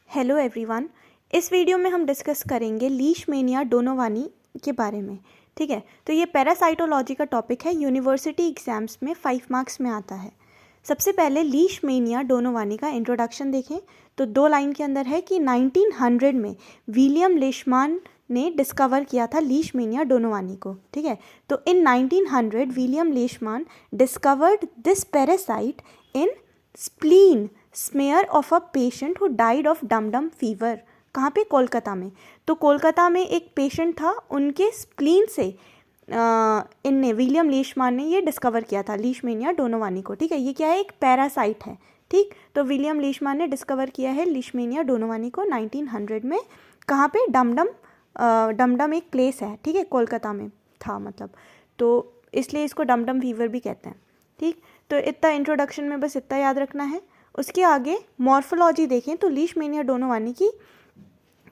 Hello everyone. इस video में हम डिस्कस करेंगे लीशमैनिया डोनोवानी के बारे में। ठीक है, तो ये पैरासाइटोलॉजी का टॉपिक है, यूनिवर्सिटी एग्जाम्स में 5 मार्क्स में आता है। सबसे पहले लीशमैनिया डोनोवानी का इंट्रोडक्शन देखें तो 2 लाइन के अंदर है कि 1900 में विलियम लेशमान ने डिस्कवर किया था लीशमैनिया डोनोवानी को। ठीक है, तो in 1900 William Leishman discovered this parasite in spleen smear of a patient who died of dum fever. कहाँ पे? कोलकाता में। तो कोलकाता में एक पेशेंट था, उनके स्प्लीन से इनने विलियम लीशमान ने ये डिस्कवर किया था लीशमैनिया डोनोवानी को। ठीक है, ये क्या है? एक पैरासाइट है। ठीक, तो विलियम लीशमान ने डिस्कवर किया है लीशमैनिया डोनोवानी को 1900 में। कहाँ पे? डमडम एक प्लेस है, ठीक है, कोलकाता में था मतलब, तो इसलिए इसको डम फीवर भी कहते हैं। ठीक, तो इतना इंट्रोडक्शन में बस इतना याद रखना है। उसके आगे मॉर्फोलॉजी देखें तो लीशमैनिया डोनोवानी की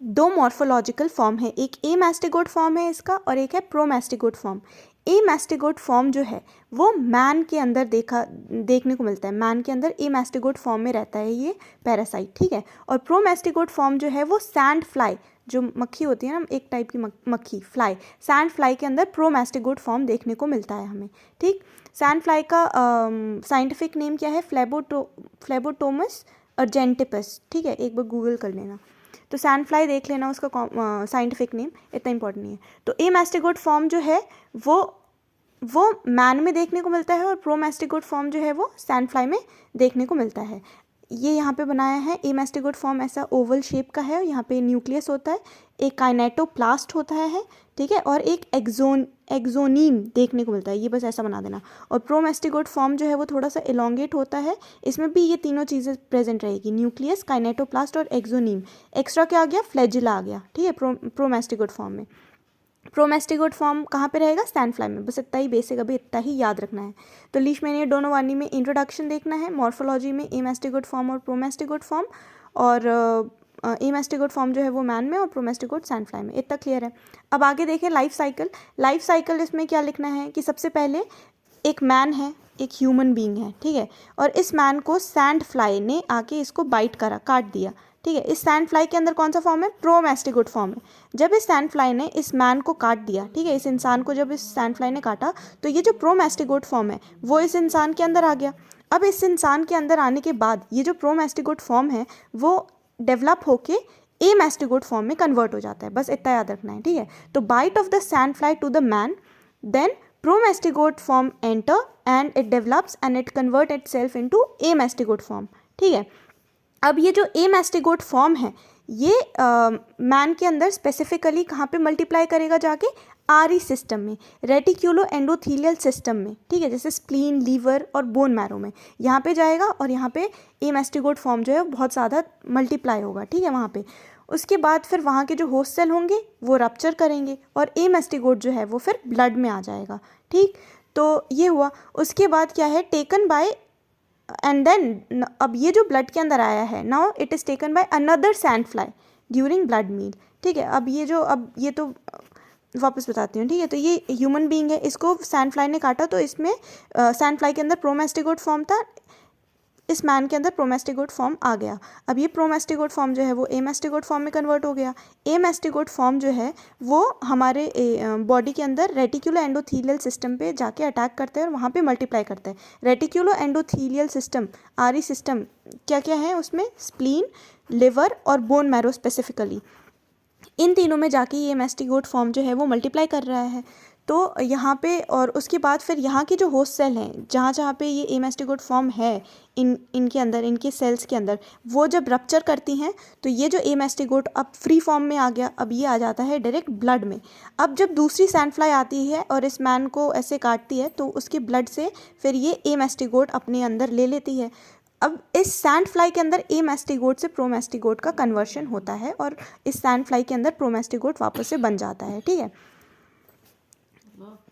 2 मॉर्फोलॉजिकल फॉर्म है, एक ए मैस्टिगोट फॉर्म है इसका और एक है प्रो मैस्टिगोट फॉर्म। ए मैस्टिगोट फॉर्म जो है वो मैन के अंदर देखने को मिलता है, मैन के अंदर ए मैस्टिगोट फॉर्म में रहता है ये पैरासाइट। ठीक है, और प्रो मैस्टिगोट फॉर्म जो है वो सैंड फ्लाई, जो मक्खी होती है ना, एक टाइप की मक्खी, फ्लाई, सैंड फ्लाई के अंदर प्रो मैस्टिगोट फॉर्म देखने को मिलता है हमें। ठीक, सैंड फ्लाई का साइंटिफिक नेम क्या है? फ्लेबोटोमस अर्जेंटिपस। ठीक है, एक बार गूगल कर लेना, तो सैंड फ्लाई देख लेना, उसका साइंटिफिक नेम इतना इंपॉर्टेंट नहीं है। तो ए मैस्टिगोट फॉर्म जो है वो मैन में देखने को मिलता है और प्रो मैस्टिगोट फॉर्म जो है वो सैंड फ्लाई में देखने को मिलता है। ये यहाँ पे बनाया है। ए मैस्टिगोट फॉर्म ऐसा ओवल शेप का है, यहाँ पे न्यूक्लियस होता है, एक काइनेटोप्लास्ट होता है, ठीक है, और एक एक्सोनीम देखने को मिलता है। ये बस ऐसा बना देना। और प्रो मैस्टिगोट फॉर्म जो है वो थोड़ा सा एलोंगेट होता है, इसमें भी ये तीनों चीज़ें प्रेजेंट रहेगी, न्यूक्लियस, काइनेटोप्लास्ट और एक्सोनीम। एक्स्ट्रा क्या आ गया? फ्लैजिला आ गया। ठीक है, प्रो मैस्टिगोट फॉर्म में। प्रोमेस्टिगोट फॉर्म कहाँ पे रहेगा? सैंड फ्लाई में। बस इतना ही बेसिक, अभी इतना ही याद रखना है। तो लीशमैनिया डोनोवानी में इंट्रोडक्शन देखना है, मॉर्फोलॉजी में ए मैस्टिगोट फॉर्म और प्रोमेस्टिगोट फॉर्म, और ए मैस्टिगोट फॉर्म जो है वो मैन में और प्रोमेस्टिगोट सैंड फ्लाई में। इतना क्लियर है। अब आगे देखें लाइफ साइकिल। लाइफ साइकिल इसमें क्या लिखना है कि सबसे पहले एक मैन है, एक ह्यूमन बीइंग है, ठीक है, और इस मैन को सैंड फ्लाई ने आके इसको बाइट करा, काट दिया। ठीक है, इस सैंड फ्लाई के अंदर कौन सा फॉर्म है? प्रोमेस्टिगोट फॉर्म है। जब इस सैंड फ्लाई ने इस मैन को काट दिया, ठीक है, इस इंसान को जब इस सैंड फ्लाई ने काटा, तो ये जो प्रोमेस्टिगोट फॉर्म है वो इस इंसान के अंदर आ गया। अब इस इंसान के अंदर आने के बाद ये जो प्रोमेस्टिगोट फॉर्म है वो डेवलप होके ए मैस्टिगोट फॉर्म में कन्वर्ट हो जाता है। बस इतना याद रखना है। ठीक है, तो bite of the sand fly to the man, then promastigote form enter and it develops and it convert itself into amastigote form. ठीक है, अब ये जो ए मैस्टिगोट फॉर्म है ये मैन के अंदर स्पेसिफिकली कहाँ पे मल्टीप्लाई करेगा? जाके आरी सिस्टम में, रेटिक्यूलो एंडोथीलियल सिस्टम में। ठीक है, जैसे स्प्लीन, लीवर और बोन मैरो में, यहाँ पे जाएगा और यहाँ पे ए मैस्टिगोट फॉर्म जो है बहुत ज़्यादा मल्टीप्लाई होगा। ठीक है, वहाँ पे उसके बाद फिर वहाँ के जो होस्ट सेल होंगे वो रप्चर करेंगे और ए मैस्टिगोट जो है वो फिर ब्लड में आ जाएगा। ठीक, तो ये हुआ। उसके बाद क्या है? टेकन बाय एंड देन, अब ये जो ब्लड के अंदर आया है, now it is taken by another sand fly during blood meal. ठीक है, अब ये तो वापस बताती हूँ। ठीक है, तो ये ह्यूमन बीइंग है, इसको सैंड फ्लाई ने काटा, तो इसमें सैंड फ्लाई के अंदर प्रोमेस्टिगोट फॉर्म था, इस मैन के अंदर प्रोमेस्टिगोट फॉर्म आ गया। अब ये प्रोमेस्टिगोट फॉर्म जो है वो ए मैस्टिगोट फॉर्म में कन्वर्ट हो गया। ए मैस्टिगोट फॉर्म जो है वो हमारे बॉडी के अंदर रेटिक्यूलो एंडोथीलियल सिस्टम पे जाके अटैक करते हैं और वहाँ पे मल्टीप्लाई करते हैं। रेटिक्यूलो एंडोथीलियल सिस्टम, आरी सिस्टम, क्या क्या है उसमें? स्प्लीन, लिवर और बोन मैरो स्पेसिफिकली, इन तीनों में जाके ये मैस्टिगोट फॉर्म जो है वो मल्टीप्लाई कर रहा है। तो यहाँ पे, और उसके बाद फिर यहाँ के जो होस्ट सेल हैं जहाँ जहाँ पे ये ए मैस्टिगोट फॉर्म है इनके अंदर, इनके सेल्स के अंदर, वो जब रप्चर करती हैं तो ये जो ए मैस्टिगोट अब फ्री फॉर्म में आ गया, अब ये आ जाता है डायरेक्ट ब्लड में। अब जब दूसरी सैंड फ्लाई आती है और इस मैन को ऐसे काटती है तो उसके ब्लड से फिर ये ए मैस्टिगोट अपने अंदर ले लेती है। अब इस सैंड फ्लाई के अंदर ए मैस्टिगोट से प्रोमेस्टिगोट का कन्वर्शन होता है और इस सैंड फ्लाई के अंदर प्रोमेस्टिगोट वापस से बन जाता है। ठीक है,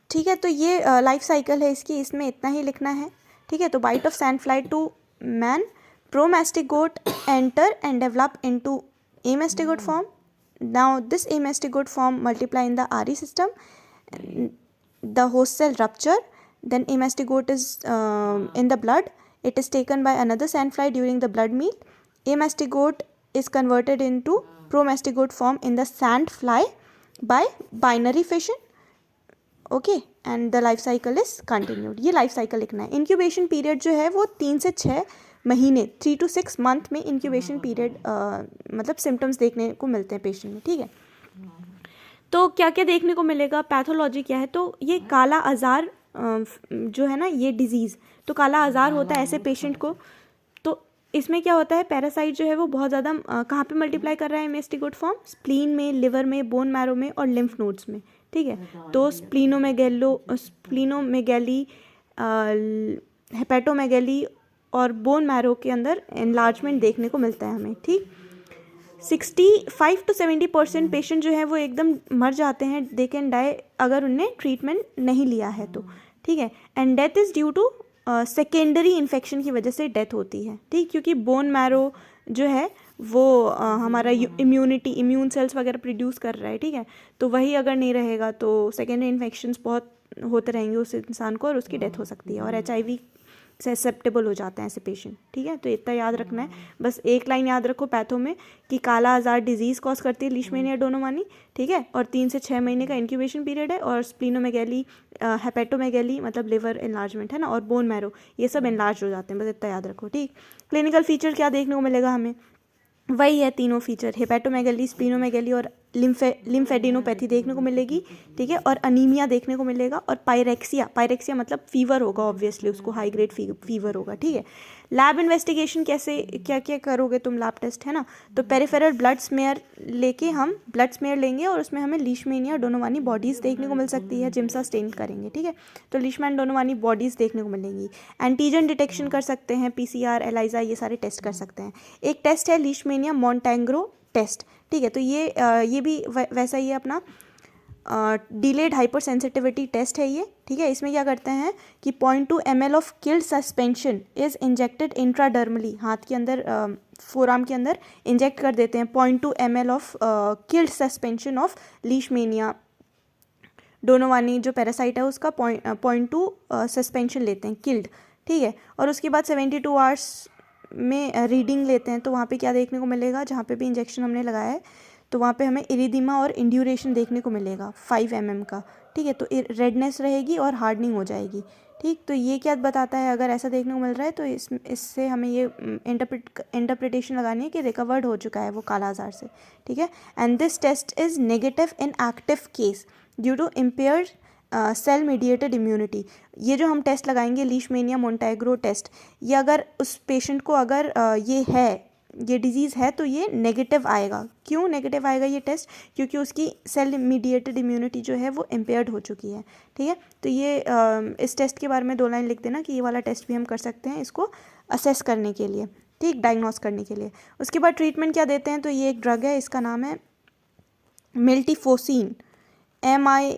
ठीक है, तो ये लाइफ साइकिल है इसकी, इसमें इतना ही लिखना है। ठीक है, तो bite of sand fly to man, promastigote enter and develop into amastigote form. Now this amastigote form multiply in the RE system, the host cell rupture, then a mastigote is in the blood, it is taken by another sand fly during the blood meal. A mastigote is converted into promastigote form in the sand fly by binary fission. Okay, and the life cycle is continued. ये life cycle लिखना है. Incubation period जो है वो 3 से 6 महीने 3 to 6 month में incubation period मतलब सिम्टम्स देखने को मिलते हैं पेशेंट में. ठीक है, तो क्या क्या देखने को मिलेगा, पैथोलॉजी क्या है, तो ये काला आजार जो है ना, ये डिजीज़, तो काला आजार होता है ऐसे पेशेंट को. तो इसमें क्या होता है, पैरासाइट जो है वो बहुत ज़्यादा कहाँ पे मल्टीप्लाई कर रहा है हेमास्टिगोट फॉर्म, स्प्लीन में, लिवर में, बोन मैरो में और लिम्फ नोड्स में. ठीक है, तो स्प्लीनोमेगैली, हेपेटोमेगैली और बोन मैरो के अंदर एनलार्जमेंट देखने को मिलता है हमें. ठीक, 65 to 70% पेशेंट जो है वो एकदम मर जाते हैं, दे कैन डाई अगर उनने ट्रीटमेंट नहीं लिया है तो. ठीक है, and death is due to secondary infection की वजह से डेथ होती है. ठीक, क्योंकि बोन मैरो जो है वो हमारा इम्यून सेल्स वगैरह प्रोड्यूस कर रहा है. ठीक है, तो वही अगर नहीं रहेगा तो सेकेंडरी इन्फेक्शंस बहुत होते रहेंगे उस इंसान को और उसकी डेथ हो सकती है, और HIV ससेप्टेबल हो जाते हैं ऐसे पेशेंट. ठीक है, तो इतना याद रखना है. बस एक लाइन याद रखो पैथो में कि काला आजार डिजीज़ कॉज करती है लीशमैनिया डोनोवानी. ठीक है, और 3 से 6 महीने का इंक्यूबेशन पीरियड है, और स्प्लीनोमेगैली, हेपेटोमेगैली मतलब लिवर एनलार्जमेंट है ना, और बोन मैरो, ये सब एनलार्ज हो जाते हैं. बस इतना याद रखो. ठीक, क्लिनिकल फीचर क्या देखने को मिलेगा हमें, वही है तीनों फीचर, हेपेटोमेगैली, स्प्लीनोमेगैली और लिम्फेडिनोपैथी देखने को मिलेगी. ठीक है, और अनीमिया देखने को मिलेगा, और पायरेक्सिया मतलब फीवर होगा, ऑब्वियसली उसको हाई ग्रेड फीवर होगा. ठीक है, लैब इन्वेस्टिगेशन कैसे, क्या क्या करोगे तुम, लैब टेस्ट है ना, तो पेरिफेरल ब्लड स्मेयर लेंगे और उसमें हमें लीशमैनिया डोनोवानी बॉडीज़ देखने को मिल सकती है, जिम्सा स्टेन करेंगे. ठीक है, तो लीशमैन डोनोवानी बॉडीज़ देखने को मिलेंगी. एंटीजन डिटेक्शन कर सकते हैं, PCR, एलाइजा, ये सारे टेस्ट कर सकते हैं. एक टेस्ट है लीशमैनिया मोंटेग्रो टेस्ट. ठीक है, तो ये भी वैसा ही है अपना डिलेड हाइपर सेंसिटिविटी टेस्ट है ये. ठीक है, इसमें क्या करते हैं कि 0.2 ml of killed suspension is injected intradermally, हाथ के अंदर, फोरआर्म के अंदर इंजेक्ट कर देते हैं 0.2 ml of killed suspension of Leishmania donovani, जो पैरासाइट है उसका 0.2 सस्पेंशन लेते हैं किल्ड. ठीक है, और उसके बाद 72 आवर्स में रीडिंग लेते हैं. तो वहाँ पे क्या देखने को मिलेगा, जहाँ पे भी इंजेक्शन हमने लगाया है तो वहाँ पे हमें इरिदिमा और इंड्यूरेशन देखने को मिलेगा 5 mm का. ठीक है, तो रेडनेस रहेगी और हार्डनिंग हो जाएगी. ठीक, तो ये क्या बताता है, अगर ऐसा देखने को मिल रहा है तो इससे हमें ये इंटरप्रिटेशन लगानी है कि रिकवर्ड हो चुका है वो काला आजार से. ठीक है, and this test is negative in active case due to impaired cell mediated immunity. ये जो हम टेस्ट लगाएंगे लीशमैनिया मोंटेग्रो टेस्ट, ये अगर उस पेशेंट को अगर ये डिजीज़ है तो ये नेगेटिव आएगा. क्यों नेगेटिव आएगा ये टेस्ट, क्योंकि उसकी सेल मीडिएटेड इम्यूनिटी जो है वो इम्पेयर्ड हो चुकी है. ठीक है, तो ये इस टेस्ट के बारे में 2 लाइन लिख देना कि ये वाला टेस्ट भी हम कर सकते हैं इसको असेस करने के लिए. ठीक, डायग्नोस करने के लिए. उसके बाद ट्रीटमेंट क्या देते हैं, तो ये एक ड्रग है, इसका नाम है मिल्टीफोसिन, MILTEFOSINE.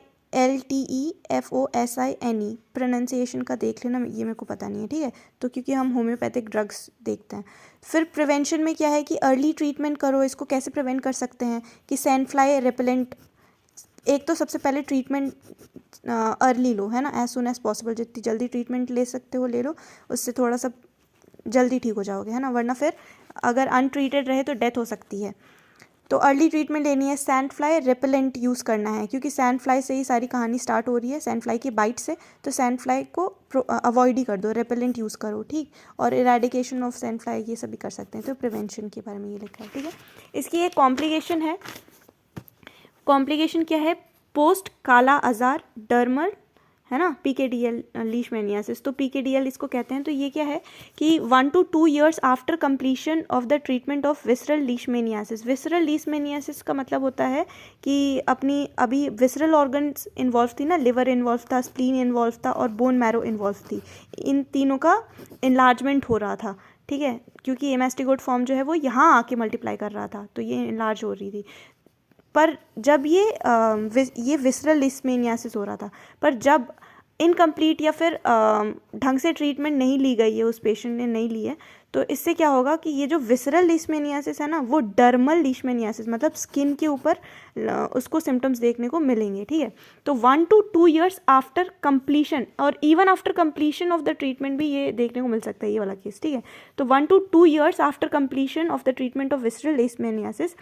प्रोनाउंसिएशन का देख लेना, ये मेरे को पता नहीं है. ठीक है, तो क्योंकि हम होम्योपैथिक ड्रग्स देखते हैं. फिर प्रिवेंशन में क्या है कि अर्ली ट्रीटमेंट करो. इसको कैसे प्रिवेंट कर सकते हैं कि सैंड फ्लाई रेपेलेंट, एक तो सबसे पहले ट्रीटमेंट अर्ली लो, है ना, एज सुन एज पॉसिबल, जितनी जल्दी ट्रीटमेंट ले सकते हो ले लो, उससे थोड़ा सा जल्दी ठीक हो जाओगे, है ना, वरना फिर अगर अनट्रीटेड रहे तो डेथ हो सकती है. तो अर्ली ट्रीटमेंट लेनी है. सैंड फ्लाई रेपेलेंट यूज़ करना है, क्योंकि सैंड फ्लाई से ही सारी कहानी स्टार्ट हो रही है, सैंड फ्लाई की बाइट से. तो सैंड फ्लाई को अवॉइड ही कर दो, रेपेलेंट यूज़ करो. ठीक, और इरेडिकेशन ऑफ सैंड फ्लाई ये सब भी कर सकते हैं. तो प्रिवेंशन के बारे में ये लिखा है. ठीक है, इसकी एक कॉम्प्लिकेशन है. कॉम्प्लिकेशन क्या है, पोस्ट काला आजार डर्मल, है ना, PKDL लीशमैनियासिस. तो PKDL इसको कहते हैं. तो ये क्या है कि 1 to 2 years after completion of the treatment of visceral leishmaniasis. Visceral leishmaniasis का मतलब होता है कि अपनी अभी विसरल ऑर्गन्स इन्वॉल्व थी ना, लिवर इन्वॉल्व था, स्प्लीन इन्वॉल्व था और बोन मैरो इन्वॉल्व थी. इन तीनों का इनलार्जमेंट हो रहा था. ठीक है, क्योंकि हेमास्टिगोट फॉर्म जो है वो यहाँ आके मल्टीप्लाई कर रहा था, तो ये इनलार्ज हो रही थी. पर जब ये विसरल लीशमैनियासिस हो रहा था, पर जब इनकम्प्लीट या फिर ढंग से ट्रीटमेंट नहीं ली गई है, उस पेशेंट ने नहीं ली है, तो इससे क्या होगा कि ये जो विसरल लीशमैनियासिस है ना, वो डर्मल लीशमैनियासिस मतलब स्किन के ऊपर उसको सिम्टम्स देखने को मिलेंगे, ठीक है। तो 1 to 2 years आफ्टर कंप्लीशन और even after completion of the treatment भी ये देखने को मिल सकता है, ये वाला केस, ठीक है। तो 1 to 2 years after completion of the treatment of visceral leishmaniasis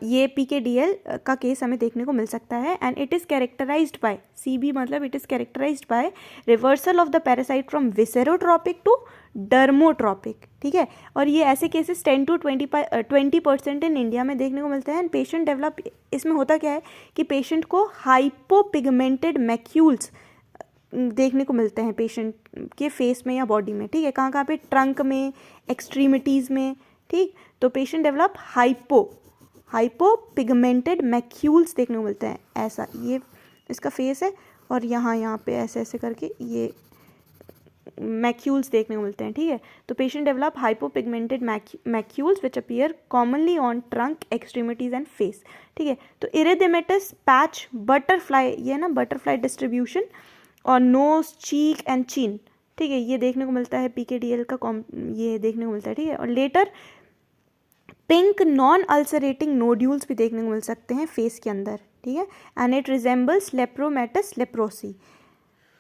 ये PKDL का केस हमें देखने को मिल सकता है। And it is characterized by CB मतलब it is characterized by reversal of the parasite from viscerotropic to dermotropic, ठीक है। और ये ऐसे केसेस 10 to 20% इन इंडिया में देखने को मिलते हैं। एंड पेशेंट डेवलप, इसमें होता क्या है कि पेशेंट को हाइपोपिगमेंटेड मैक्यूल्स देखने को मिलते हैं पेशेंट के फेस में या बॉडी में, ठीक है। कहाँ कहाँ पे? ट्रंक में, एक्सट्रीमिटीज़ में, ठीक। तो पेशेंट डेवलप हाइपोपिगमेंटेड मैक्यूल्स देखने को मिलते हैं, ऐसा ये इसका फेस है और यहाँ पे ऐसे ऐसे करके ये मैक्यूल्स देखने को मिलते हैं, ठीक है। तो patient develop hypopigmented macules which appear commonly on trunk, extremities and face, ठीक है। तो इरिथेमेटस पैच बटरफ्लाई, ये ना बटरफ्लाई डिस्ट्रीब्यूशन और नोज, चीक एंड चिन, ठीक है, ये देखने को मिलता है PKDL का ये देखने को मिलता है, ठीक है। और later pink non ulcerating nodules भी देखने को मिल सकते हैं फेस के अंदर, ठीक है। And it resembles लेप्रोमेटस leprosy.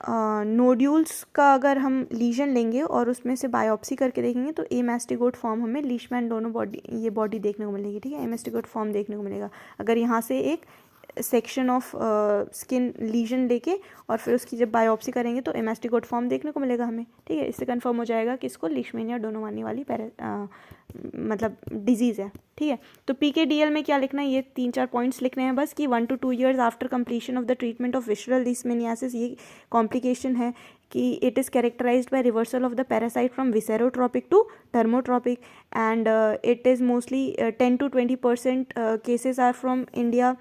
Nodules का अगर हम लीजन लेंगे और उसमें से बायोप्सी करके देखेंगे तो एमास्टिगोट फॉर्म हमें लीशमैन दोनों बॉडी देखने को मिलेगी, ठीक है। एमास्टिगोट फॉर्म देखने को मिलेगा अगर यहाँ से एक सेक्शन ऑफ स्किन लीजन लेके और फिर उसकी जब बायोप्सी करेंगे तो एमास्टिगोट फॉर्म देखने को मिलेगा हमें, ठीक है। इससे कंफर्म हो जाएगा कि इसको लीशमैनिया डोनोवानी वाली मतलब डिजीज़ है, ठीक है। तो PKDL में क्या लिखना है, ये 3-4 पॉइंट्स लिखने हैं बस कि 1 to 2 years after completion of the treatment of visceral leishmaniasis ये कॉम्प्लिकेशन है कि it is characterized by reversal of the parasite from viscerotropic to dermotropic and it is mostly 10 to 20% cases are from India,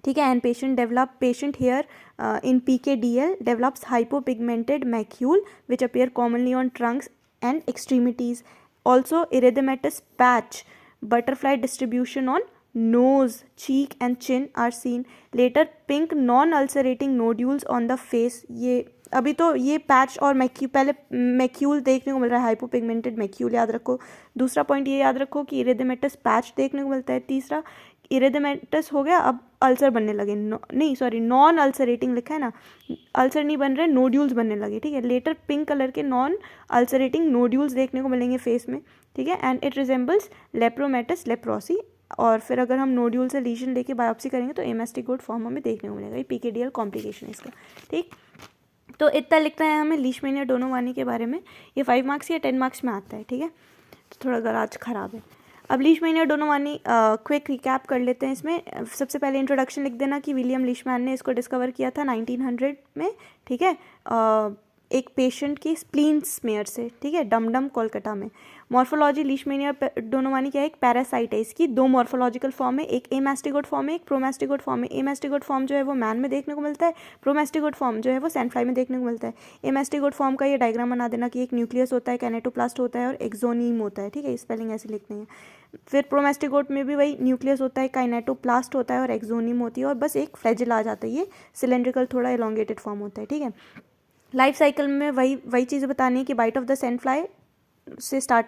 ठीक है। And patient here in PKDL develops hypopigmented macule which appear commonly on trunks and extremities. Also erythematous patch, butterfly distribution on nose, cheek and chin are seen. Later pink non-ulcerating nodules on the face. ये अभी तो ये patch और पहले macule देखने को मिल रहा है, हाइपोपिगमेंटेड मैक्यूल याद रखो. दूसरा पॉइंट ये याद रखो कि इरिथेमेटस पैच देखने को मिलता है. तीसरा इरिथेमेटस हो गया, अब अल्सर बनने लगे, नॉन अल्सरेटिंग लिखा है ना, अल्सर नहीं बन रहे, नोड्यूल्स बनने लगे, ठीक है. लेटर पिंक कलर के नॉन अल्सरेटिंग नोड्यूल्स देखने को मिलेंगे फेस में, ठीक है. And it resembles लेप्रोमेटस leprosy. और फिर अगर हम नोड्यूल से लीजन लेके बायोप्सी करेंगे तो एमास्टिगोट फॉर्म हमें देखने को मिलेगा. ये PKDL कॉम्प्लिकेशन है इसका, ठीक. तो इतना लिखना है हमें लीशमैनिया डोनोवानी के बारे में. ये 5 मार्क्स या 10 मार्क्स में आता है, ठीक है. तो थोड़ा गराज ख़राब है. अब लीशमैनिया डोनोवानी क्विक रिकैप कर लेते हैं. इसमें सबसे पहले इंट्रोडक्शन लिख देना कि विलियम लीशमैन ने इसको डिस्कवर किया था 1900 में, ठीक है. एक पेशेंट की स्प्लीन स्मेयर से, ठीक है, डमडम कोलकाता में. मॉर्फोलॉजी लीशमैनिया डोनोवानी क्या है, एक पैरासाइट है. इसकी 2 मॉर्फोलॉजिकल फॉर्म है, एक एमास्टिगोट फॉर्म है, एक प्रोमास्टिगोट फॉर्म है. एमास्टिगोट फॉर्म जो है वो मैन में देखने को मिलता है, प्रोमास्टिगोट फॉर्म जो है वो सैंडफ्लाई में देखने को मिलता है. एमास्टिगोट फॉर्म का ये डायग्राम बना देना कि एक न्यूक्लियस होता है, कैनेटोप्लास्ट होता है और एक्सोनीम होता है, ठीक है. स्पेलिंग ऐसे लिखनी है. फिर प्रोमास्टिगोट में भी वही न्यूक्लियस होता है, काइनेटोप्लास्ट होता है और एक्सोनीम होती है और बस एक फ्लैजिल आ जाता है. ये सिलेंड्रिकल थोड़ा एलोंगेटेड फॉर्म होता है, ठीक है. लाइफ साइकिल में वही चीज़ बतानी है कि बाइट ऑफ द सैंडफ्लाई से स्टार्ट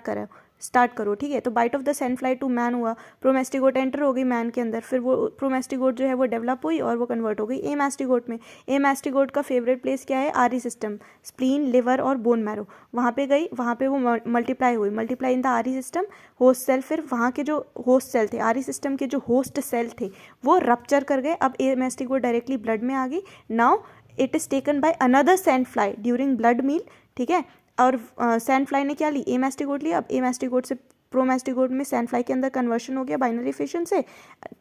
करो, ठीक है. तो bite of the sandfly to man हुआ, प्रोमेस्टिगोट एंटर हो गई मैन के अंदर, फिर वो प्रोमेस्टिगोट जो है वो डेवलप हुई और वो कन्वर्ट हो गई एमास्टिगोट में. एमास्टिगोट का फेवरेट प्लेस क्या है, आरी सिस्टम, स्प्लीन, लिवर और बोन मैरो. वहाँ पे गई, वहाँ पे वो multiply in the RE system. Host cell, फिर वहाँ के जो होस्ट सेल थे, आरी सिस्टम के जो होस्ट सेल थे वो रप्चर कर गए. अब एमास्टिगोट डायरेक्टली ब्लड में आ गई. Now it is taken by another sandfly during blood meal, ठीक है. और सैंडफ्लाई ने क्या ली, एमास्टिगोट ली. अब एमास्टिगोट से प्रोमास्टिगोट में सैंडफ्लाई के अंदर कन्वर्शन हो गया बाइनरी फिशन से.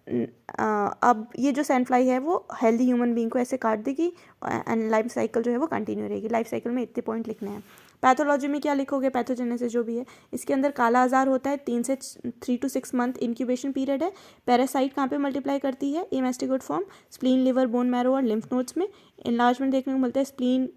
अब ये जो सैंडफ्लाई है वो हेल्दी ह्यूमन बीइंग को ऐसे काट देगी एंड लाइफ साइकिल जो है वो कंटिन्यू रहेगी. लाइफ साइकिल में इतने पॉइंट लिखने हैं. पैथोलॉजी में क्या लिखोगे, पैथोजेनेसिस जो भी है, इसके अंदर काला आजार होता है. 3 to 6 मंथ इंक्यूबेशन पीरियड है. पैरासाइट कहाँ पे मल्टीप्लाई करती है, amastigote form, spleen, liver, bone marrow और लिम्फ नोड्स में. इनलार्जमेंट देखने को मिलता है स्प्लीन,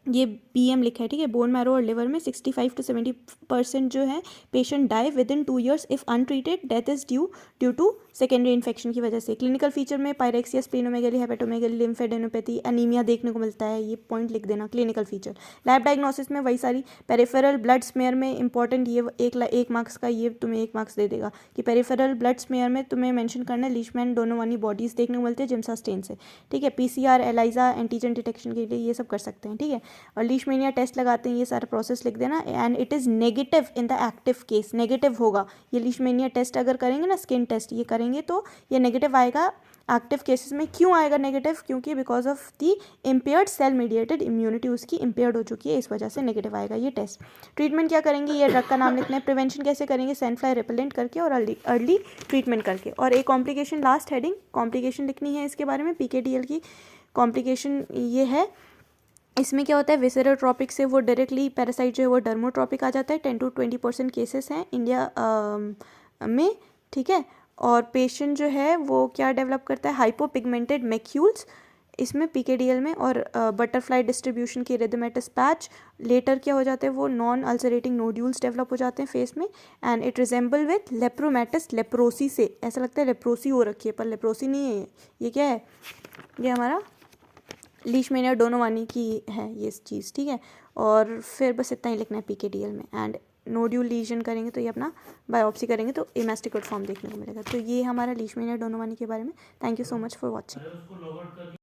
ये BM लिखा है, ठीक है। बोन मैरो और लिवर में 65 to 70% जो है patient die within 2 years if untreated, death is due to secondary infection की वजह से। क्लिनिकल फीचर में pyrexia, splenomegaly, hepatomegaly, lymphadenopathy, anaemia देखने को मिलता है, ये पॉइंट लिख देना क्लिनिकल फीचर। लैब डायग्नोसिस में वही सारी, पेरिफेरल ब्लड स्मेयर में इंपॉर्टेंट, ये एक मार्क्स का, ये तुम्हें 1 मार्क्स दे देगा कि पेरिफेरल ब्लड स्मेयर में तुम्हें मेंशन करना है लीशमैन डोनोवानी बॉडीज़ देखने को मिलती है जिम्सा स्टेन से, ठीक है। PCR, एलाइजा, एंटीजन डिटेक्शन के लिए ये सब कर सकते हैं, ठीक है। और लीशमेनिया टेस्ट लगाते हैं, ये सारा प्रोसेस लिख देना। And it is negative in the active case, negative होगा ये लीशमेनिया टेस्ट अगर करेंगे ना, स्किन टेस्ट ये करेंगे तो ये नेगेटिव आएगा एक्टिव केसेस में। क्यों आएगा नेगेटिव? क्योंकि because of the impaired cell mediated immunity, उसकी इम्पेयर्ड हो चुकी है, इस वजह से नेगेटिव आएगा ये टेस्ट। ट्रीटमेंट क्या करेंगे, ये ड्रग का नाम लिखना है। प्रिवेंशन कैसे करेंगे, सैंडफ्लाई रिपेलेंट करके और अर्ली ट्रीटमेंट करके। और एक कॉम्प्लिकेशन, लास्ट हेडिंग कॉम्प्लिकेशन लिखनी है इसके बारे में। PKDL की कॉम्प्लिकेशन ये है, इसमें क्या होता है, विसेरोट्रॉपिक से वो डायरेक्टली पैरासाइट जो है वो डर्मोट्रॉपिक आ जाता है। 10 to 20% केसेस हैं इंडिया में, ठीक है। और पेशेंट जो है वो क्या डेवलप करता है, हाइपोपिगमेंटेड मैक्यूल्स इसमें PKDL में, और बटरफ्लाई डिस्ट्रीब्यूशन की इरिथमेटस पैच। लेटर क्या हो जाते हैं, वो नॉन अल्सरेटिंग नोड्यूल्स डेवलप हो जाते हैं फेस में। And it resemble with लेप्रोमेटस, leprosy से, ऐसा लगता है लेप्रोसी हो रखी है पर लेप्रोसी नहीं है ये क्या है, ये हमारा लीशमेनिया डोनोवानी की है ये चीज़, ठीक है। और फिर बस इतना ही लिखना है PKDL में। एंड नोड्यूल लीजन करेंगे तो ये अपना बायोप्सी करेंगे तो इमेस्टिकोट फॉर्म देखने को मिलेगा। तो ये हमारा लीशमेनिया डोनोवानी के बारे में। Thank you so much for watching.